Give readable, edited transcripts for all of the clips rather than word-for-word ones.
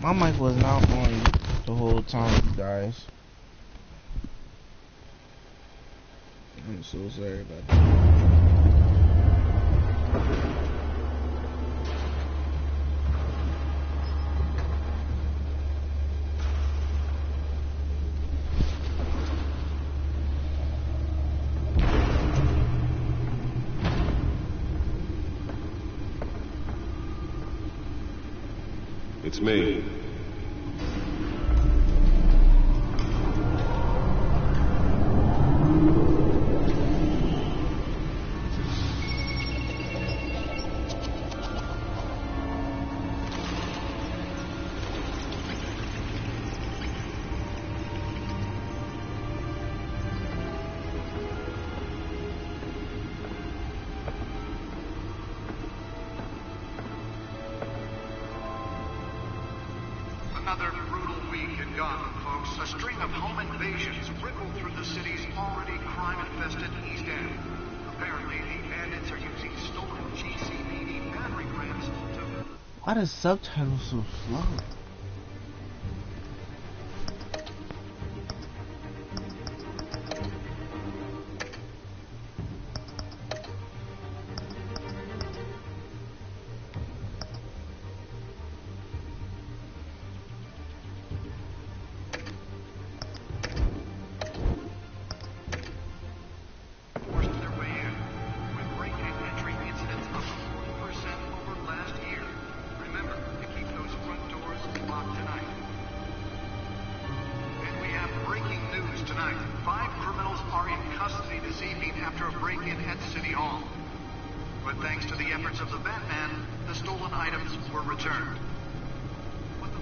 My mic was not on the whole time, guys. I'm so sorry about that. It's me. Another brutal week in Gotham, folks. A string of home invasions rippled through the city's already crime-infested East End. Apparently, the bandits are using stolen GCPD battering rams to... Why the subtitles so slow? after a break-in at City Hall. But thanks to the efforts of the Batman, the stolen items were returned.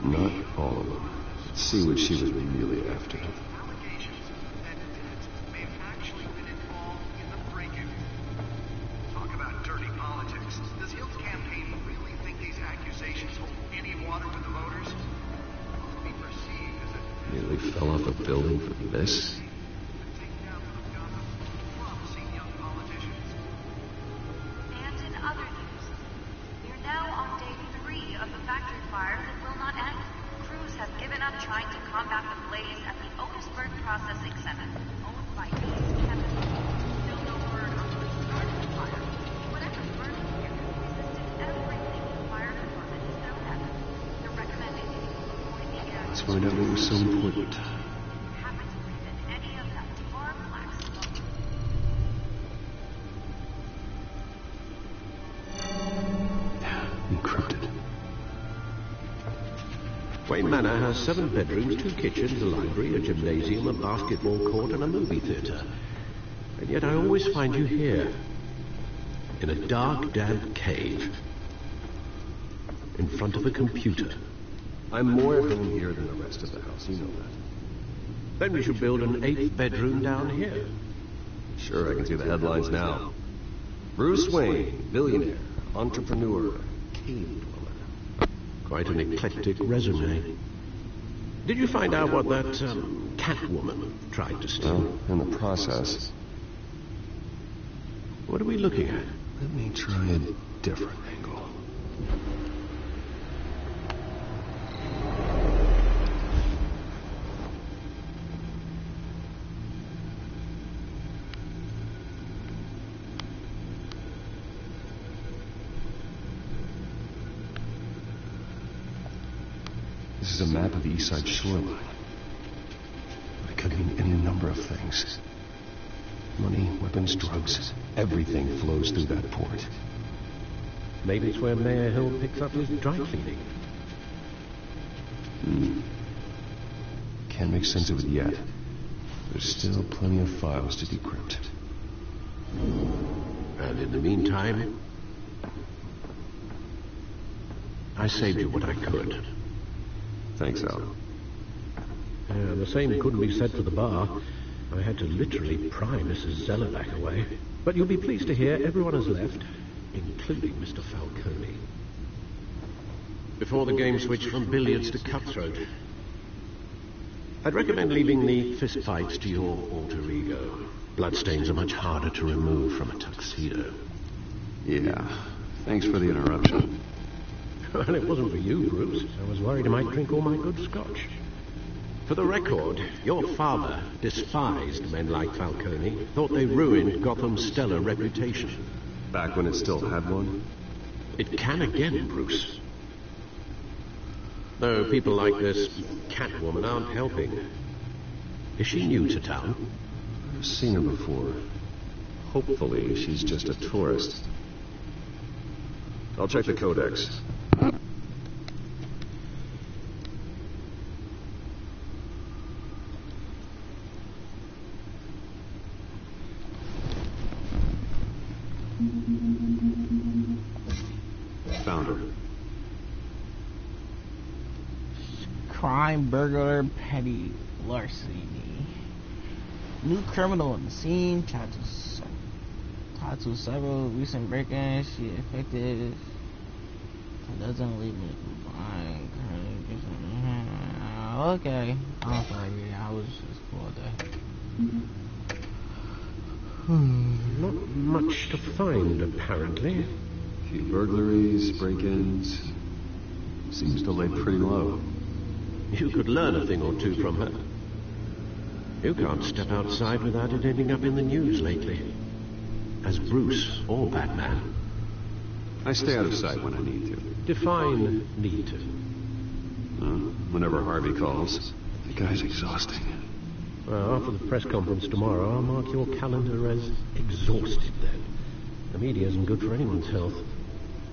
Not all of them. Let's see what she was really after. Allegations that Dent may have actually been involved in the break-in. Talk about dirty politics. Does Hill's campaign really think these accusations hold any water with the voters? To be perceived as a... Nearly fell off a building for this? Let's find out what was so important. Encrypted. Wayne Manor has 7 bedrooms, 2 kitchens, a library, a gymnasium, a basketball court, and a movie theater. And yet I always find you here, in a dark, damp cave, in front of a computer. I'm more at home here than the rest of the house, you know that. Then we should build an 8th bedroom down here. Sure, I can see the headlines now. Bruce Wayne, billionaire, entrepreneur, cave dweller. Quite an eclectic resume. Did you find out what that, Catwoman tried to steal? Well, in the process. What are we looking at? Let me try a different angle. This is a map of the East Side shoreline. It could mean any number of things. Money, weapons, drugs, everything flows through that port. Maybe it's where Mayor Hill picks up his dry cleaning. Can't make sense of it yet. There's still plenty of files to decrypt. And in the meantime, I saved you what I could. Thanks, Al. The same couldn't be said for the bar. I had to literally pry Mrs. Zellerback away. But you'll be pleased to hear everyone has left, including Mr. Falcone. Before the game switched from billiards to cutthroat. I'd recommend leaving the fistfights to your alter ego. Bloodstains are much harder to remove from a tuxedo. Yeah, thanks for the interruption. Well, it wasn't for you, Bruce. I was worried I might drink all my good scotch. For the record, your father despised men like Falcone, thought they ruined Gotham's stellar reputation. Back when it still had one? It can again, Bruce. Though people like this Catwoman aren't helping. Is she new to town? I've seen her before. Hopefully, she's just a tourist. I'll check the codex. Found her. Crime, burglar, petty larceny. New criminal on the scene. Tied to several recent break-ins. She effective. Doesn't leave me behind. Okay. I'm sorry. I was just cool there. Not much to find, apparently. A few burglaries, break-ins. Seems to lay pretty low. You could learn a thing or two from her. You can't step outside without it ending up in the news lately. As Bruce or Batman. I stay out of sight when I need to. Define need to. Whenever Harvey calls. The guy's exhausting. Well, after the press conference tomorrow, I'll mark your calendar as exhausted then. The media isn't good for anyone's health.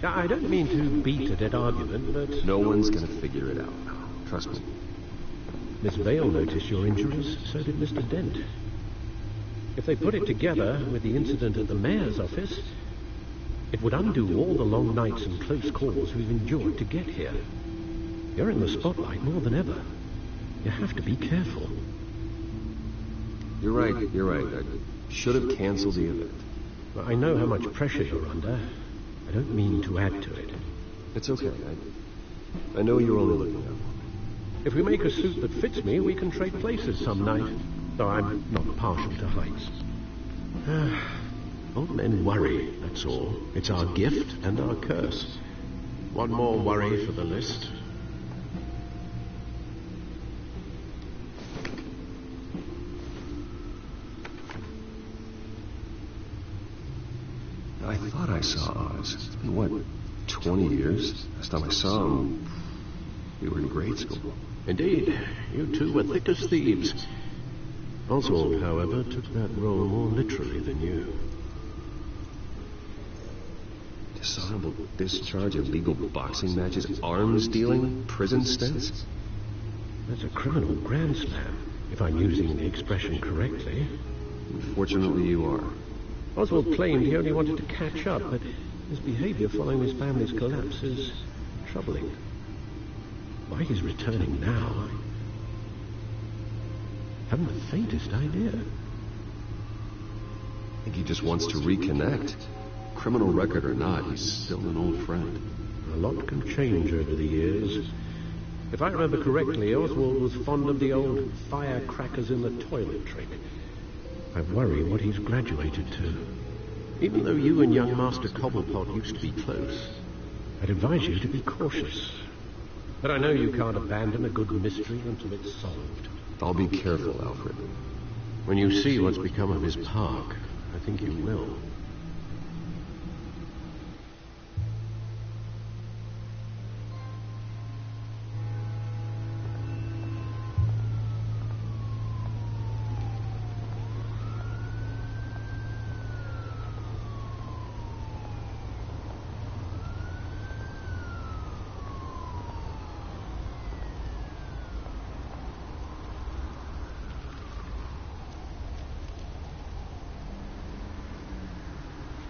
I don't mean to beat a dead argument, but... No one's gonna figure it out. Trust me. Miss Vale noticed your injuries, so did Mr. Dent. If they put it together with the incident at the mayor's office, it would undo all the long nights and close calls we've endured to get here. You're in the spotlight more than ever. You have to be careful. You're right. I should have canceled the event. Well, I know how much pressure you're under. I don't mean to add to it. It's okay. I know you're only looking out for me. If we make a suit that fits me, we can trade places some night. Though I'm not partial to heights. Old men worry, that's all. It's our gift and our curse. One more worry for the list. I thought I saw Oz. It's been, what, 20 years? Last time I saw him, we were in grade school. Indeed, you two were thick as thieves. Oswald, however, took that role more literally than you. Dishonorable discharge, illegal boxing matches, arms dealing, prison stints? That's a criminal grand slam, if I'm using the expression correctly. Unfortunately, you are. Oswald claimed he only wanted to catch up, but his behavior following his family's collapse is troubling. Why he's returning now, I haven't the faintest idea. I think he just wants to reconnect. Criminal record or not, he's still an old friend. A lot can change over the years. If I remember correctly, Oswald was fond of the old firecrackers in the toilet trick. I worry what he's graduated to. Even though you and young Master Cobblepot used to be close, I'd advise you to be cautious. But I know you can't abandon a good mystery until it's solved. I'll be careful, Alfred. When you see what's become of his park, I think you will.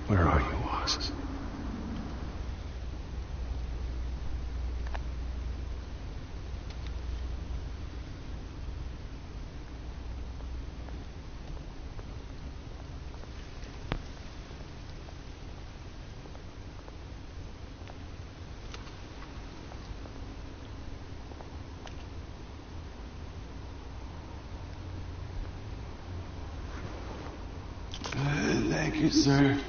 Where are you, Oz? Thank you, sir.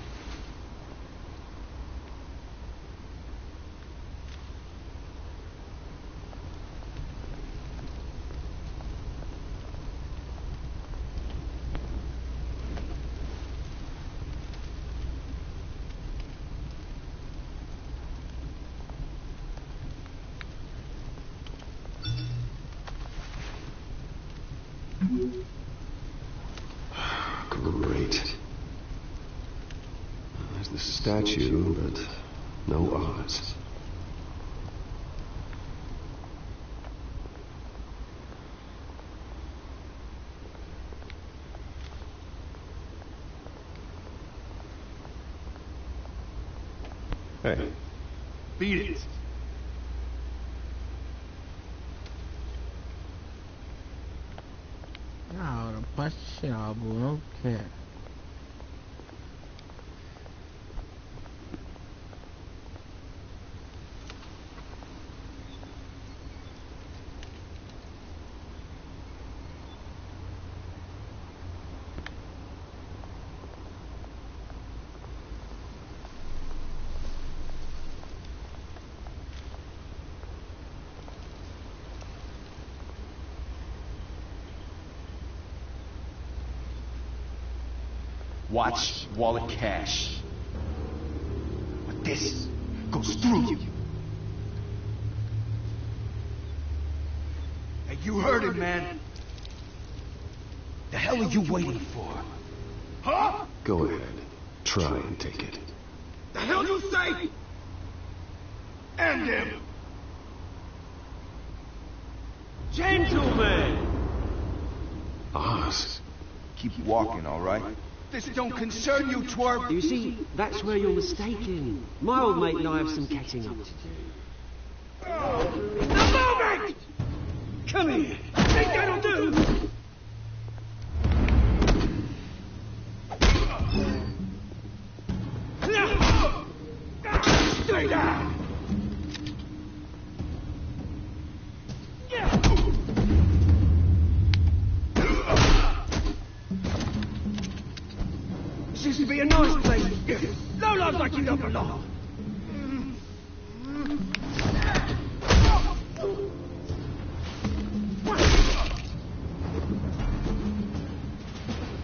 Great. There's the statue, but no Oz. Hey. Beat it. I would punch the shit out, boo. I don't care. Watch wallet cash. But this goes through you. Hey, you heard it, man. The hell are you waiting for? Huh? Go ahead. Try and take it. The hell you say? End him. Gentlemen! Oz. Keep walking, all right? This don't concern you, twerp. You see, that's where you're mistaken. My old mate and I have some catching up to do. The moment! Come here! Think that'll do? Stay down. This used to be a nice place. No lives like you don't belong.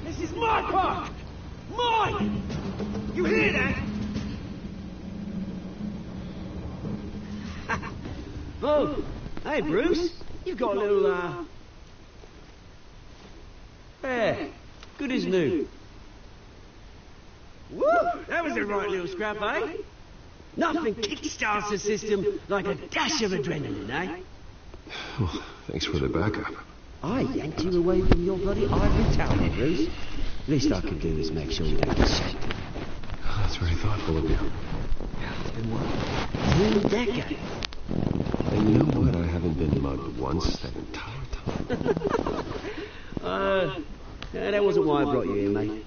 This is my park! Mine! You hear that? Oh, hey Bruce. You've got a little, Yeah, good as new. Woo! That was a right little scrap, eh? Nothing kickstarts the system like a dash of adrenaline, eh? Well, thanks for the backup. I yanked you away from your bloody ivory tower, Bruce. Least I can do is make sure you don't get shot. That's very thoughtful of you. It's been what? 2 decades. And you know what? I haven't been mugged once that entire time. Yeah, that wasn't why I brought you here, mate.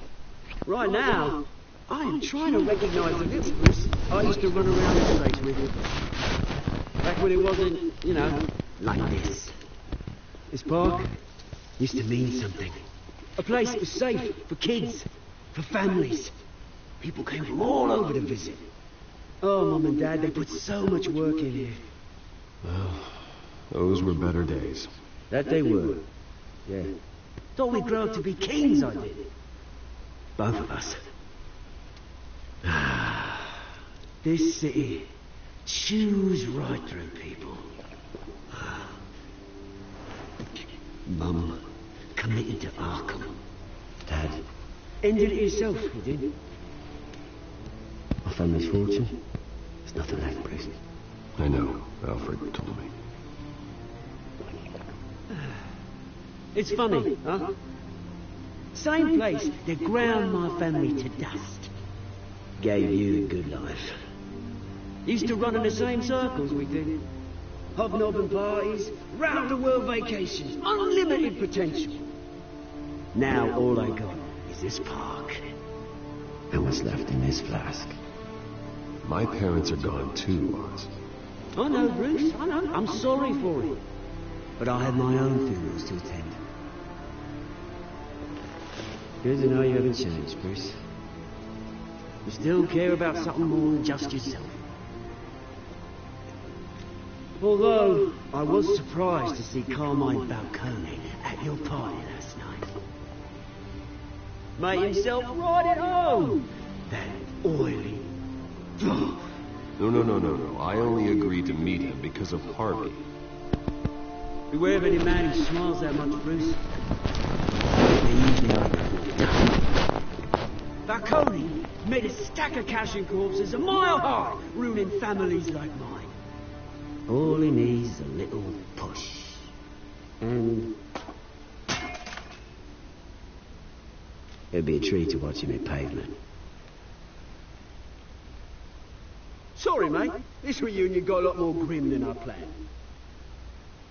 Right now, I am trying to recognize the little Bruce I used to run around this place with. Back when it wasn't, you know, like this. This park used to mean something. A place that was safe for kids, for families. People came from all over to visit. Oh, Mum and Dad, they put so much work in here. Well, those were better days. That they were. Yeah. Thought we'd grow up to be kings, I did. Both of us. This city chews right through people. Mum committed to Arkham. Dad ended it himself, he did. My family's fortune. There's nothing left, Bruce. I know. Alfred told me. It's funny, huh? Same place that ground my family to dust. Gave you a good life. Used to run in the same circles we did. Hobnobbing parties, round-the-world vacations, unlimited potential. Now all I got is this park. And what's left in this flask. My parents are gone too, Oz. I know, Bruce, I know. I'm sorry for it. But I have my own funerals to attend. Good to know you haven't changed, Bruce. You still care about something more than just yourself. Although, I was surprised to see Carmine Falcone at your party last night. Made himself right at home. That oily... No. I only agreed to meet him because of Harvey. Beware of any man who smiles that much, Bruce. Falcone made a stack of cash and corpses a mile high, ruining families like mine. All he needs is a little push. And it'd be a treat to watch him in pavement. Sorry, mate. This reunion got a lot more grim than I planned.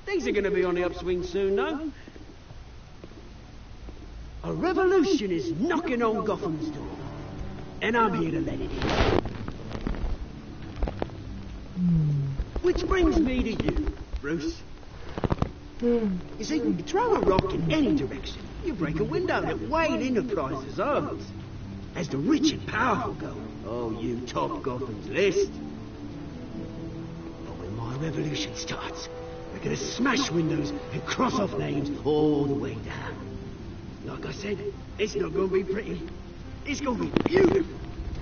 Things are going to be on the upswing soon, though. A revolution is knocking on Gotham's door. And I'm here to let it in. Which brings me to you, Bruce. You see, you throw a rock in any direction, you break a window that Wayne Enterprises owns. As the rich and powerful go, oh, you top Gotham's list. But when my revolution starts, we're gonna smash windows and cross off names all the way down. Like I said, it's not gonna be pretty. It's gonna be beautiful.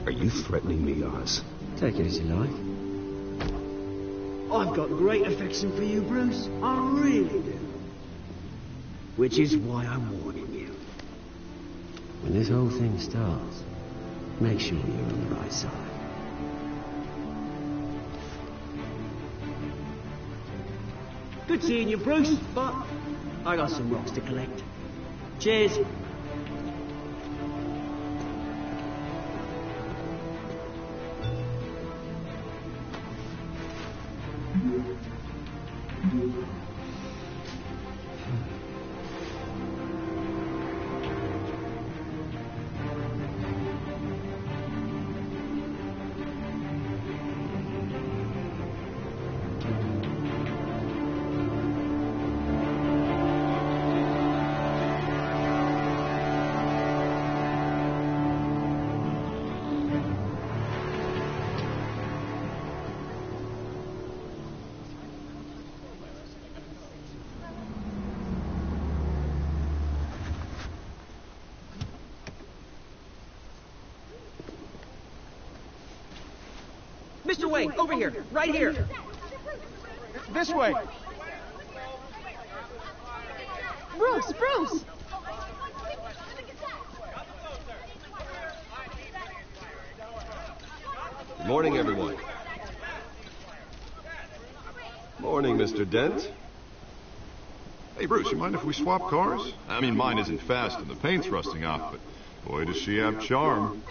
Are you threatening me, Oz? Take it as you like. I've got great affection for you, Bruce. I really do. Which is why I'm warning you. When this whole thing starts, make sure you're on the right side. Good seeing you, Bruce, but I got some rocks to collect. Cheers. Mr. Wayne, over here, right here. This way. Bruce! Good morning, everyone. Morning, Mr. Dent. Hey, Bruce, you mind if we swap cars? I mean, mine isn't fast and the paint's rusting off, but boy, does she have charm.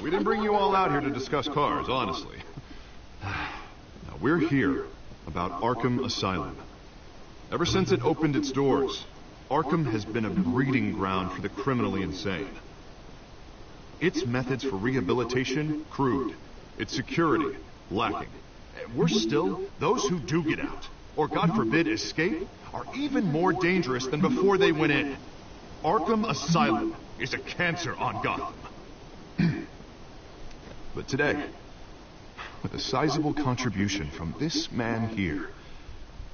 We didn't bring you all out here to discuss cars, honestly. Now, we're here about Arkham Asylum. Ever since it opened its doors, Arkham has been a breeding ground for the criminally insane. Its methods for rehabilitation, crude. Its security, lacking. Worse still, those who do get out, or God forbid escape, are even more dangerous than before they went in. Arkham Asylum is a cancer on Gotham. But today, with a sizable contribution from this man here,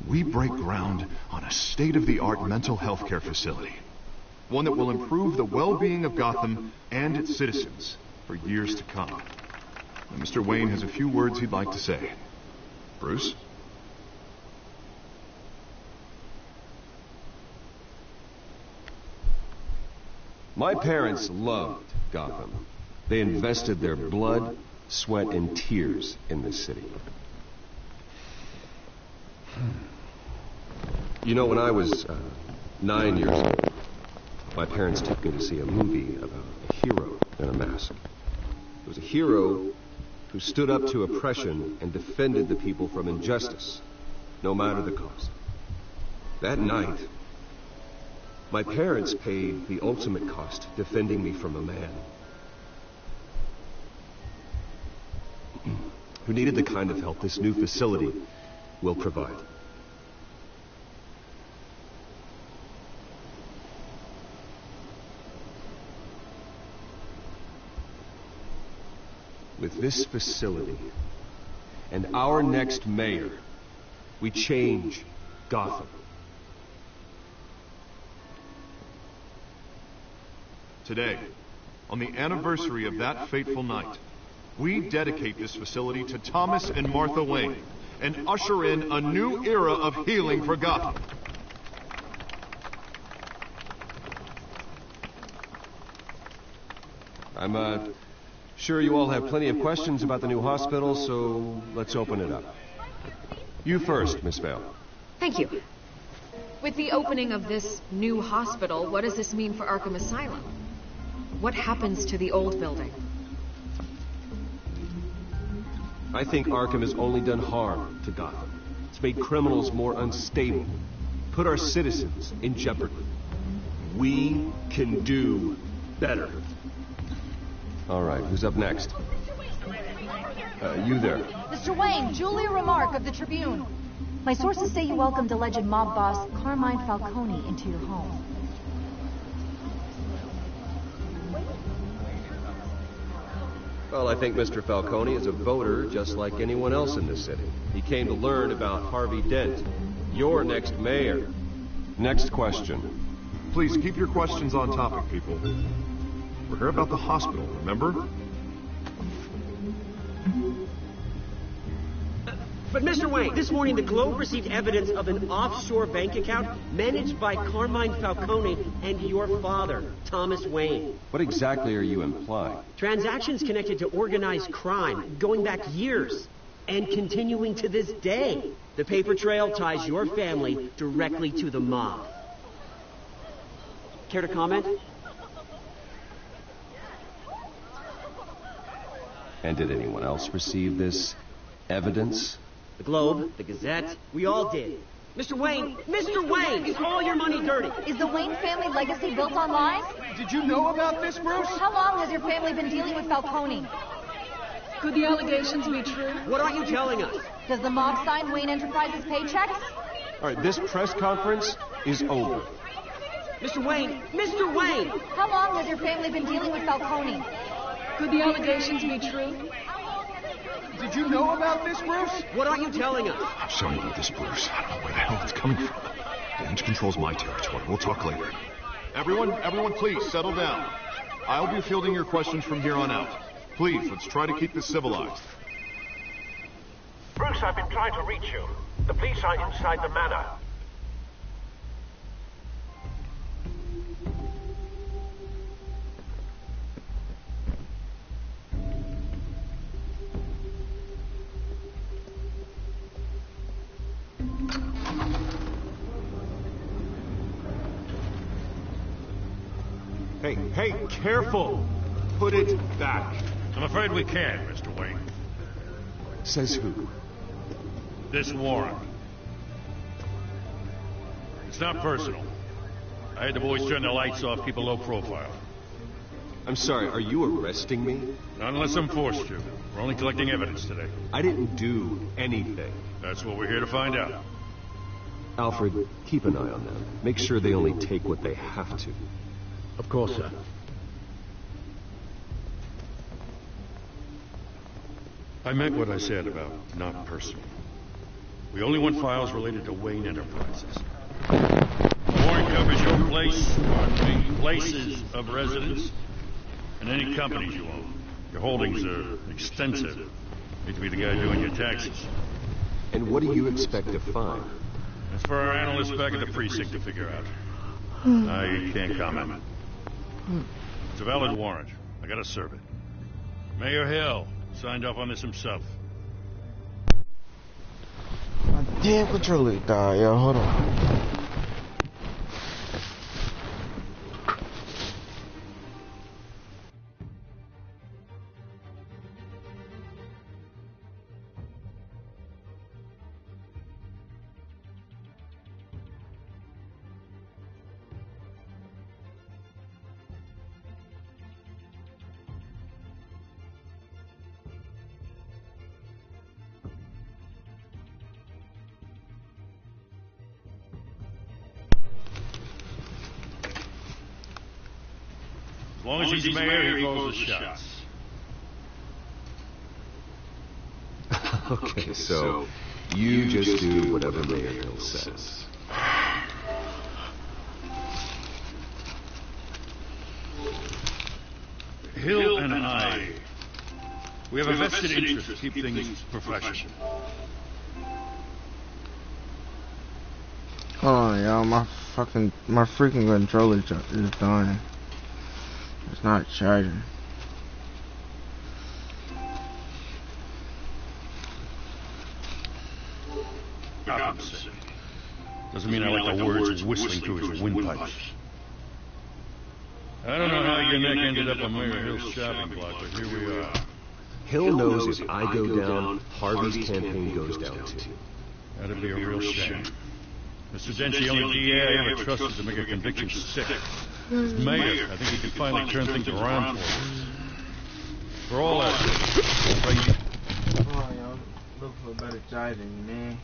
we break ground on a state-of-the-art mental health care facility. One that will improve the well-being of Gotham and its citizens for years to come. And Mr. Wayne has a few words he'd like to say. Bruce? My parents loved Gotham. They invested their blood, sweat, and tears in this city. You know, when I was 9 years old, my parents took me to see a movie about a hero in a mask. It was a hero who stood up to oppression and defended the people from injustice, no matter the cost. That night, my parents paid the ultimate cost defending me from a man who needed the kind of help this new facility will provide. With this facility and our next mayor, we change Gotham. Today, on the anniversary of that fateful night, we dedicate this facility to Thomas and Martha Wayne and usher in a new era of healing for Gotham. I'm sure you all have plenty of questions about the new hospital, so let's open it up. You first, Miss Vale. Thank you. With the opening of this new hospital, what does this mean for Arkham Asylum? What happens to the old building? I think Arkham has only done harm to Gotham. It's made criminals more unstable, put our citizens in jeopardy. We can do better. All right, who's up next? You there. Mr. Wayne, Julia Remark of the Tribune. My sources say you welcomed alleged mob boss Carmine Falcone into your home. Well, I think Mr. Falcone is a voter just like anyone else in this city. He came to learn about Harvey Dent, your next mayor. Next question. Please keep your questions on topic, people. We're here about the hospital, remember? But Mr. Wayne, this morning the Globe received evidence of an offshore bank account managed by Carmine Falcone and your father, Thomas Wayne. What exactly are you implying? Transactions connected to organized crime going back years and continuing to this day. The paper trail ties your family directly to the mob. Care to comment? And did anyone else receive this evidence? The Globe, the Gazette, we all did. Mr. Wayne, is all your money dirty? Is the Wayne family legacy built on lies? Did you know about this, Bruce? How long has your family been dealing with Falcone? Could the allegations be true? What aren't you telling us? Does the mob sign Wayne Enterprises paychecks? All right, this press conference is over. Mr. Wayne! How long has your family been dealing with Falcone? Could the allegations be true? Did you know about this, Bruce? What aren't you telling us? I'm sorry about this, Bruce. I don't know where the hell it's coming from. Damage control's my territory. We'll talk later. Everyone, please settle down. I'll be fielding your questions from here on out. Please, let's try to keep this civilized. Bruce, I've been trying to reach you. The police are inside the manor. Hey, careful! Put it back. I'm afraid we can't, Mr. Wayne. Says who? This warrant. It's not personal. I had the boys turn the lights off, keep a low profile. I'm sorry, are you arresting me? Not unless I'm forced to. We're only collecting evidence today. I didn't do anything. That's what we're here to find out. Alfred, keep an eye on them. Make sure they only take what they have to. Of course, sir. I meant what I said about not personal. We only want files related to Wayne Enterprises. The warrant covers your places of residence, and any companies you own. Your holdings are extensive. Need to be the guy doing your taxes. And what do you expect to find? That's for our analysts back at the precinct to figure out. I can't comment. It's a valid warrant. I gotta serve it. Mayor Hill signed off on this himself. My damn controller died, yo. Hold on. As long as he's mayor, he calls the shots. Okay, so you just do whatever Mayor Hill says. Hill and I, we have a vested interest to keep things professional. Hold on, y'all. My freaking controller is dying. It's not charging. Gotham City. Doesn't mean I like the words whistling through his windpipes. I don't know how your neck ended up on Mayor Hill's shopping block, but here we are. Hill knows if I go down, Harvey's campaign goes down too. That'd be a real shame. Mr. Dench, the only DA I ever trusted to make a conviction stick. As mayor, I think he could finally turn things around for us. For all that, Oh, yo, look for a better driving, man.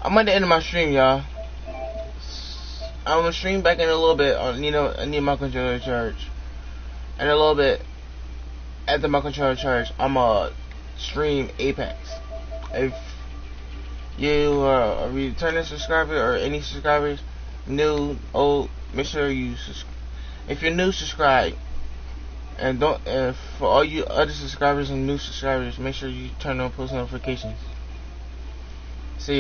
I'm at the end of my stream, y'all. I'm gonna stream back in a little bit. I need my controller to charge. And a little bit after my controller charge, I'm gonna stream Apex. If you are a returning subscriber or any subscribers, new, old, make sure you if you're new, subscribe. And for all you other subscribers and new subscribers, make sure you turn on post notifications. See ya.